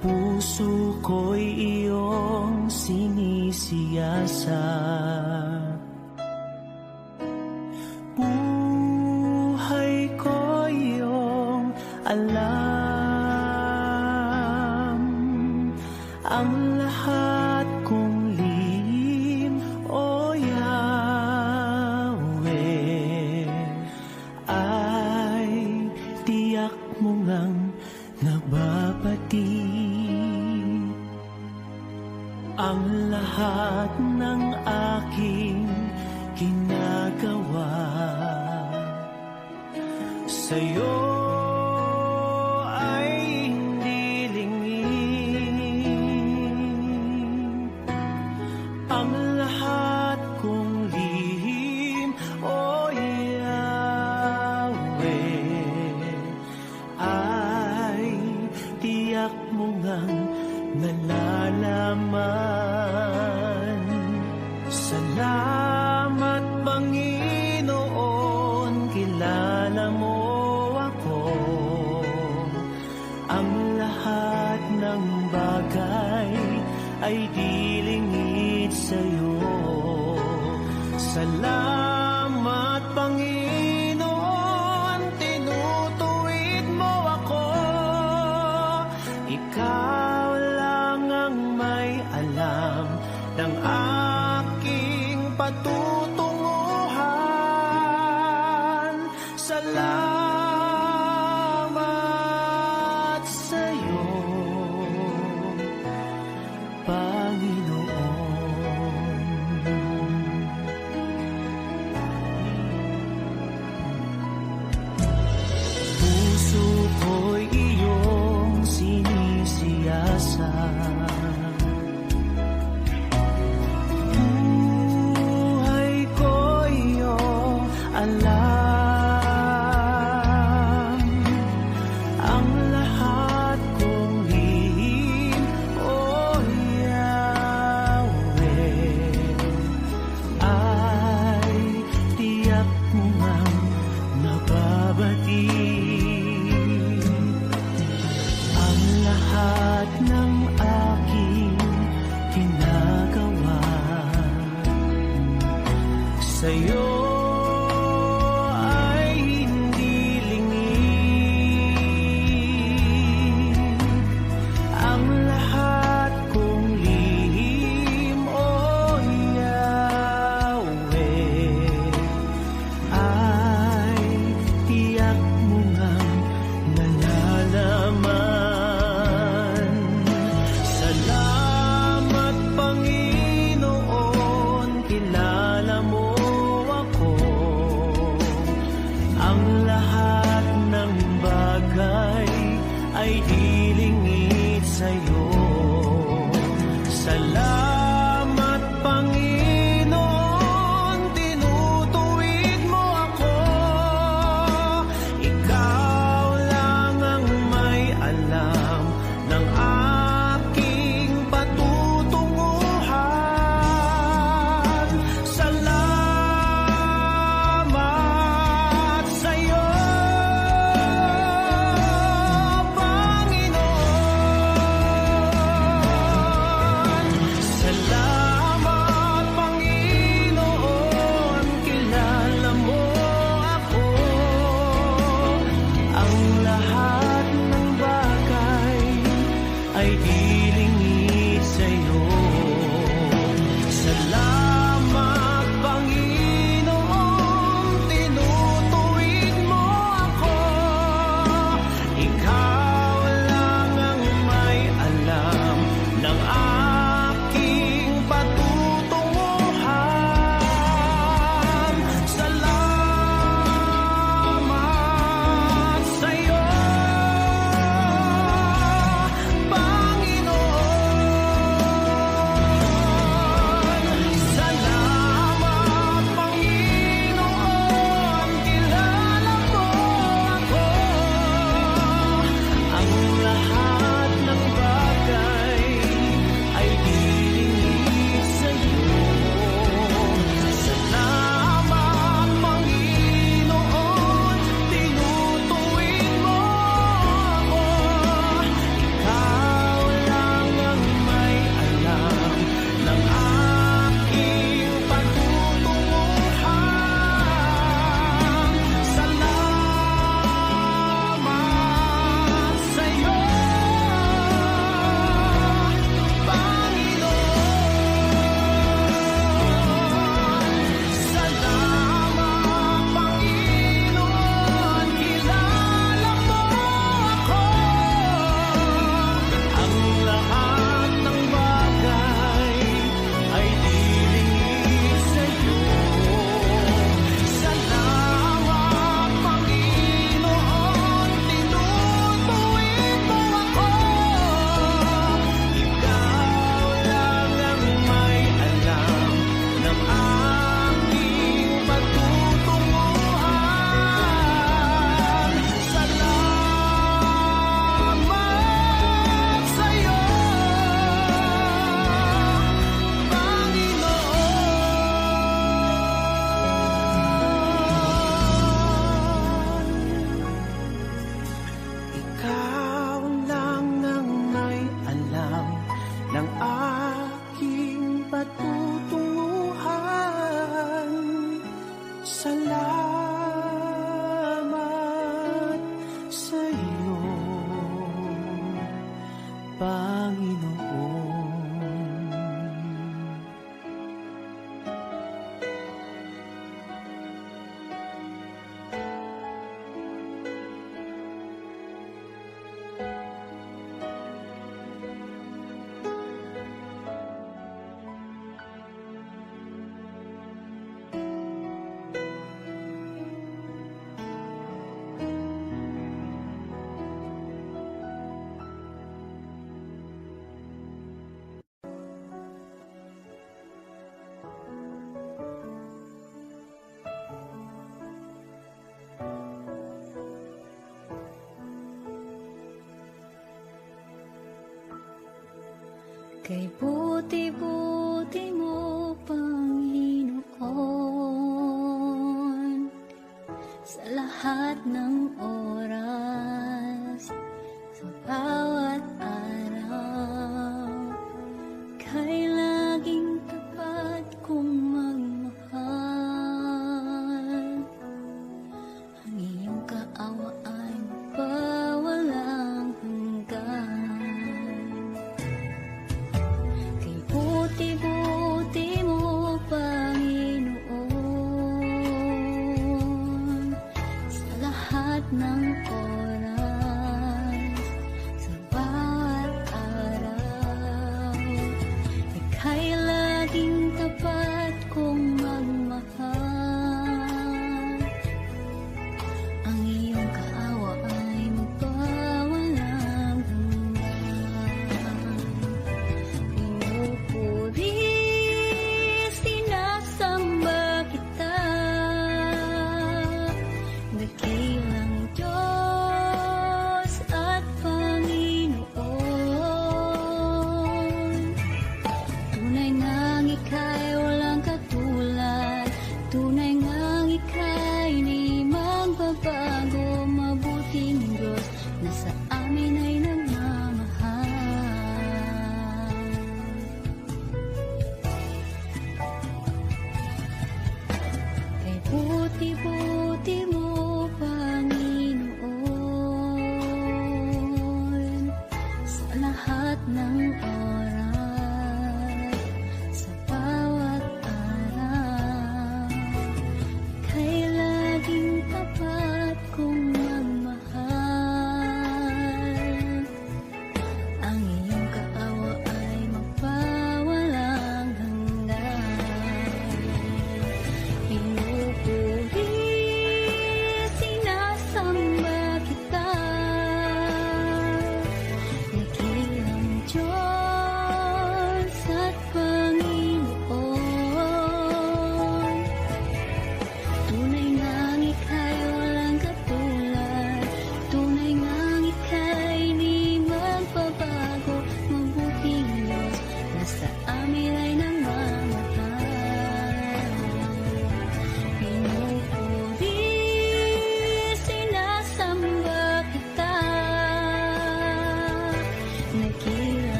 Puso ko'y iyong sinisiyasat, buhay ko iyong alam, ang lahat kong lihim, O Yahweh, ay tiyak mo ngang nababati. Ang lahat ng aking ginagawa sa'yo ay hindi lingid. Ang lahat kong lihim, O Yahweh, ay tiyak mo ngang nalalaman. Salamat, Panginoon, kilala mo ako sa'yo, Panginoon. Kay buti-buti mo, Panginoon, sa lahat ng oras, sa bawat araw, kay laging tapat kong magmahal. Ang iyong kaawaan pa walang hanggan. Buti-buti mo, Panginoon, sa lahat ng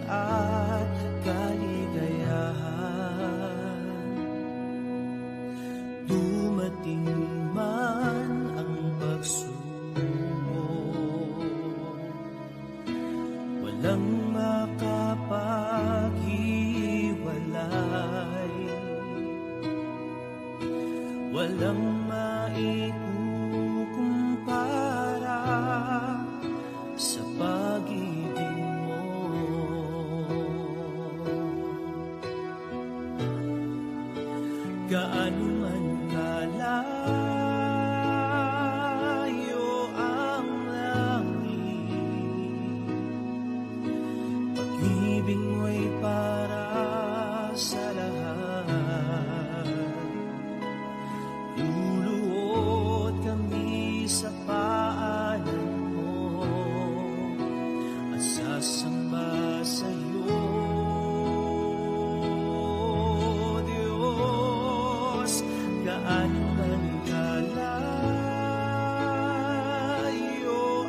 at kaligayahan. Dumating man ang pagsubok, walang makapaghiwalay, walang maikukumpara sa pag-ibig mo. Gaano man kalayo ang langit, pag-ibig mo'y para sa lahat. Luluhod kami sa paanan mo at sasamba sa'yo, Diyos. Gaano man kalayo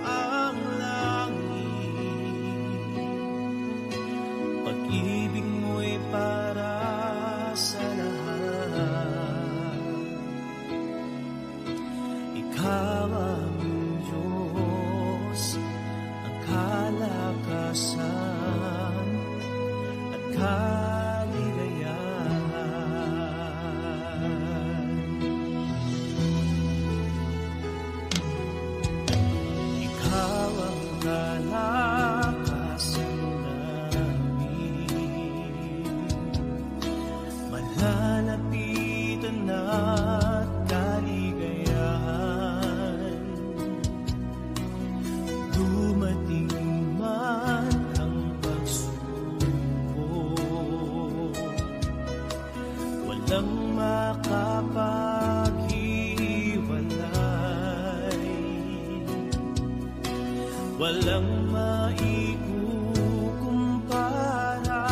ang langit, pag-ibig mo'y para sa lahat. Ikaw ang Diyos, ang kalakasan at kaligayahan. Ikaw ang kalakasan namin, malalapitan at kaligayahan. Dumating man ang pagsubok, walang makapaghiwalay, walang maikukumpara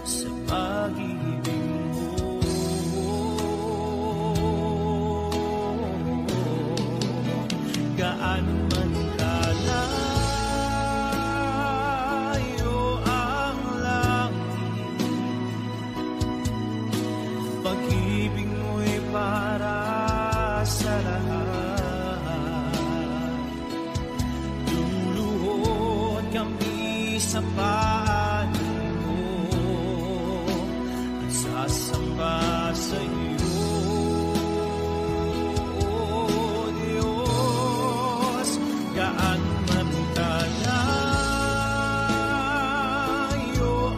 sa pag-ibig mo. Gaano man kalayo ang langit, pag-ibig mo'y para sa lahat. Luluhod kami sa paanan mo at sasamba sa iyo, Diyos. Gaano man kalayo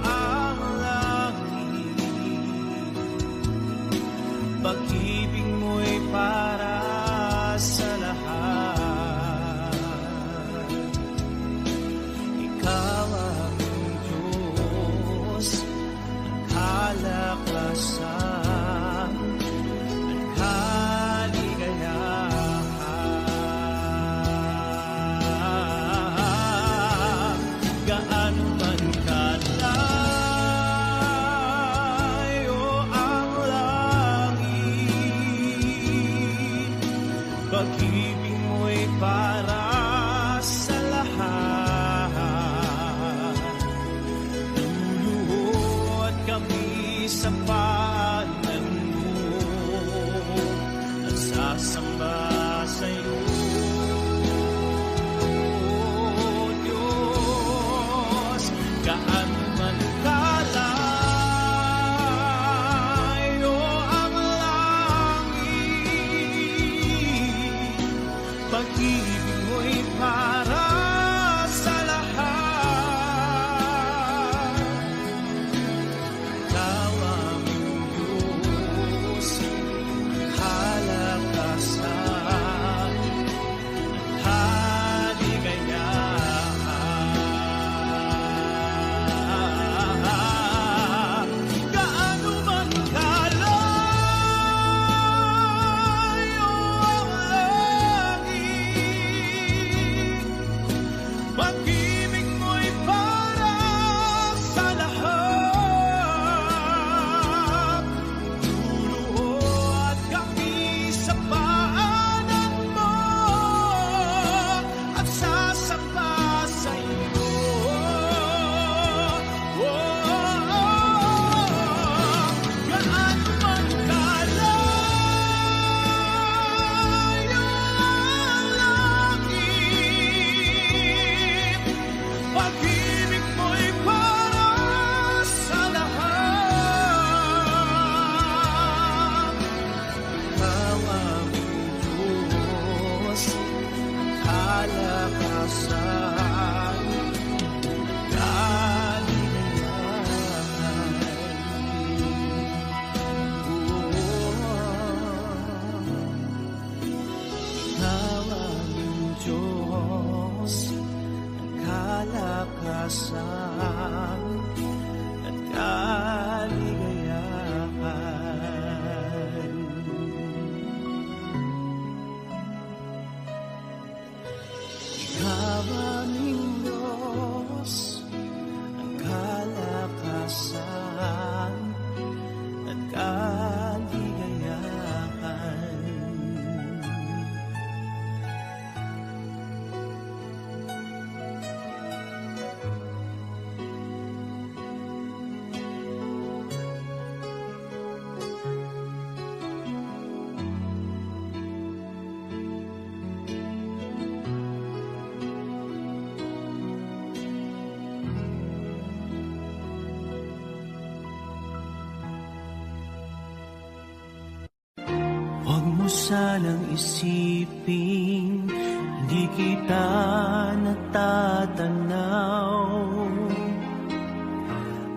ang langit, pag-ibig mo'y para sa lahat. Ikaw ang kalakasan, kaligayahan. Tawagin Diyos ang kalakasan at kaligayahan. Ikaw aming Diyos ang kalakasan at kaligayahan. Huwag mo sanang isipin, hindi kita natatanaw.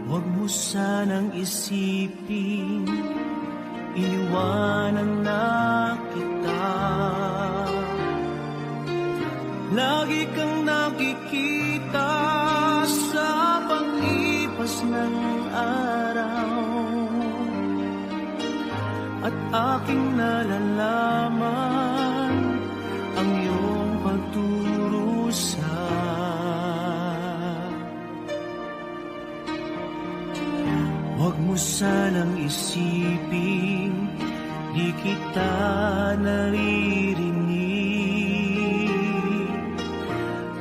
Huwag mo sanang isipin, iniwanan na kita. Lagi kang nakikita sa paglipas ng araw, at aking nalalaman ang iyong pagdurusa. Huwag mo sanang isipin, di kita naririnig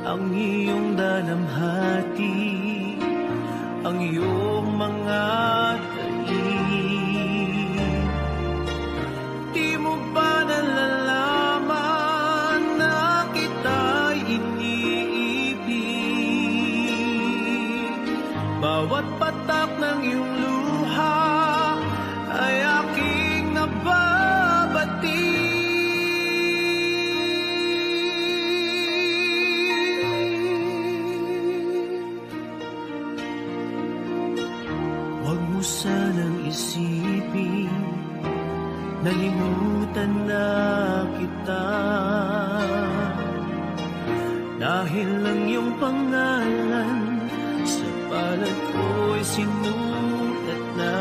ang iyong dalamhati, ang iyong mga taing. Di mo ba nalalaman na kita'y iniibig? Bawat patak ng iyong luha ay aking nababati. Huwag mo sanang isipin, nalimutan na kita, dahil ang iyong pangalan sa palad ko'y sinulat na.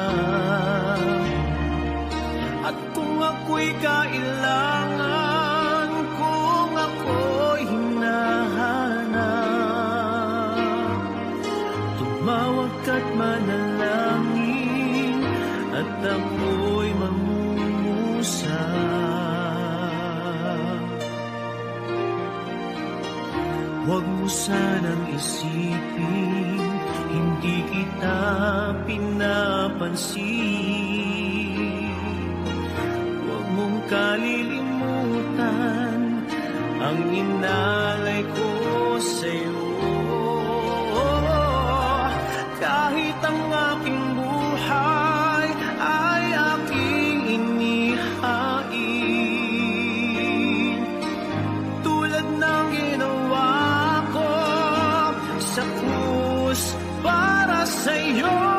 At kung ako'y kailangan, kung ako'y hinahanap, tumawag ka't manalangin, at ako'y mangungusap. Huwag mo sanang isipin, hindi kita pinapansin. Huwag mong kalilimutan ang inalay ko sa'yo. Kahit ang aking buhay ay aking inihain, tulad ng ginawa ko sa krus para sa'yo.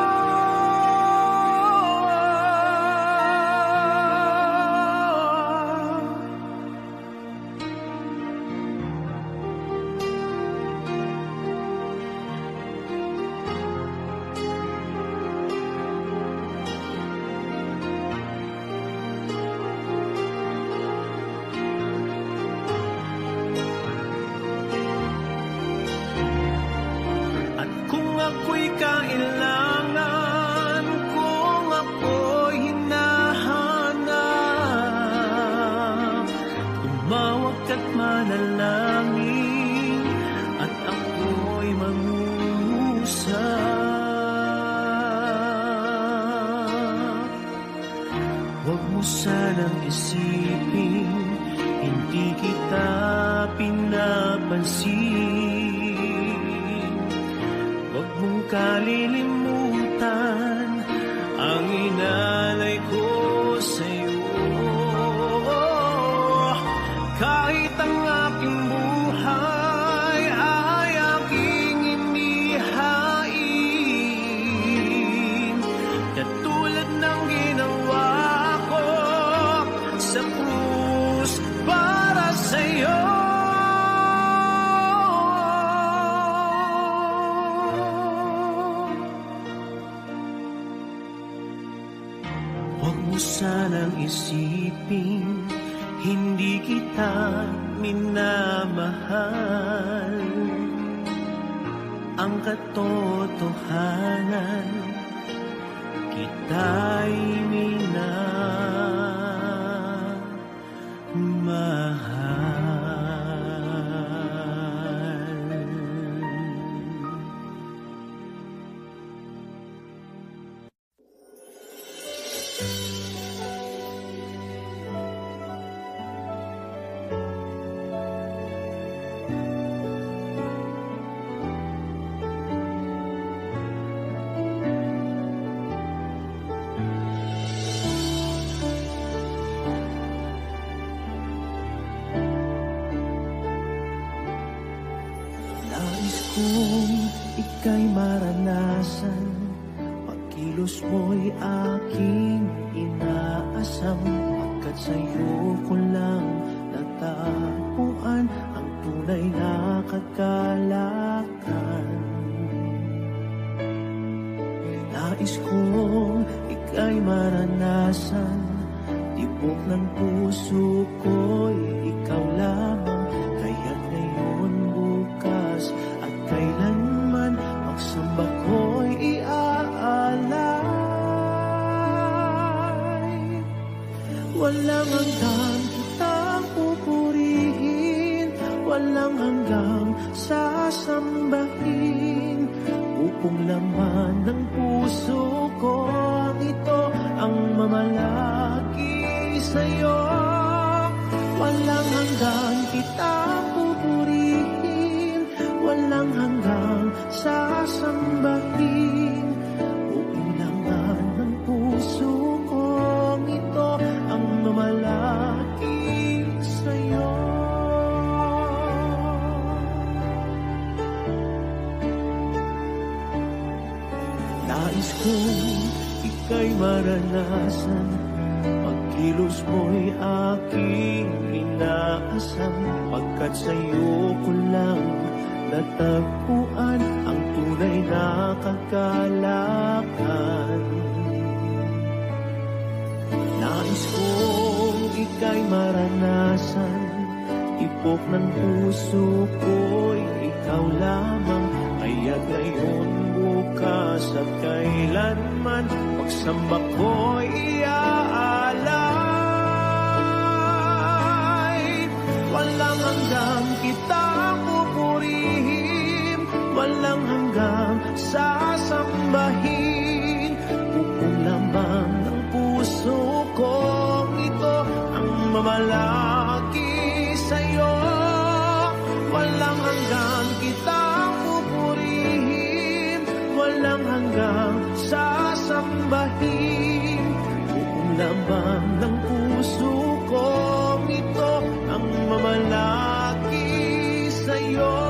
Ako'y kailangan, kung ako'y hinahanap, tumawag ka't manalangin, at ako'y mangusap. Huwag mo sanang isipin, hindi kita pinapansin. Huwag mong kalilimutan ang inalay ko sa'yo. Kahit ang aking buhay mo sanang isipin, hindi kita minamahal. Ang katotohanan, kita'y minamahal. Nais kong ika'y maranasan, pagkilos mo'y aking inaasam, pagkat sa'yo ko lang natapuan ang tunay na kagalakan. Nais kong ika'y maranasan, tibok ng puso ko'y ikaw lamang, kaya't ngayon, bukas at kailanman, pagsamba ko'y iaalay. Walang hanggang kitang pupurihin, walang hanggang sasambahin, upong laman ng puso ko ang ito ang mamalagi sa'yo. Walang hanggang kitang pupurihin, walang hanggang sasambahin, upong laman ng puso ko ang ito ang mamalagi sa'yo. Nais kong ika'y maranasan, pagkilos mo'y aking inaasam, pagkat sa'yo ko lang natagpuan ang tunay na kagalakan. Nais kong ika'y maranasan, tibok ng puso ko'y ikaw lamang, kaya't ngayon, bukas at kailanman, pagsamba ko'y iaalay. Walang hanggang kitang pupurihin, walang hanggang sasambahin, upong laman ng puso ko ito ang mamalagi sa'yo. Walang hanggang kitang pupurihin, walang hanggang sasambahin, upong laman ng puso ko ito ang mamalagi sa'yo.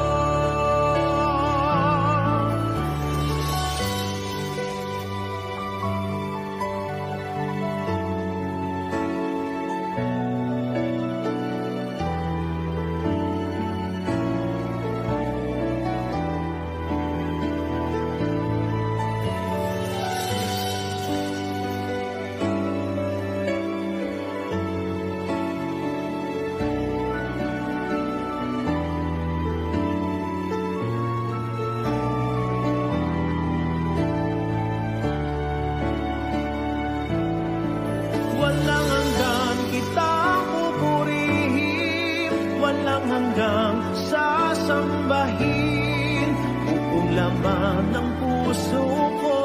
Walang hanggang kitang pupurihin, walang hanggang sasambahin, upong laman ng puso ko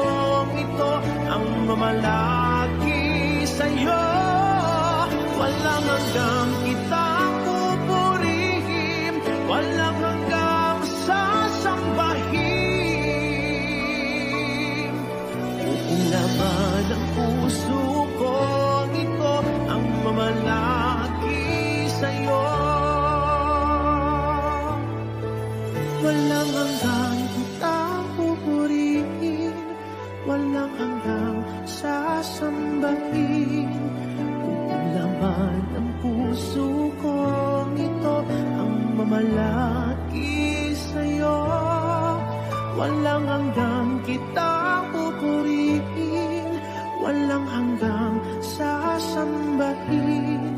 ito ang mamalagi sa'yo. Walang hanggang kitang pupurihin, walang hanggang sasambahin, upong laman ng puso ko ito ang mamalagi sa'yo. Walang hanggang kitang pupurihin, walang hanggang sasambahin, upong laman ng puso ko ito ang mamalagi sa'yo. Walang hanggang kitang pupurihin, walang hanggang sasambahin.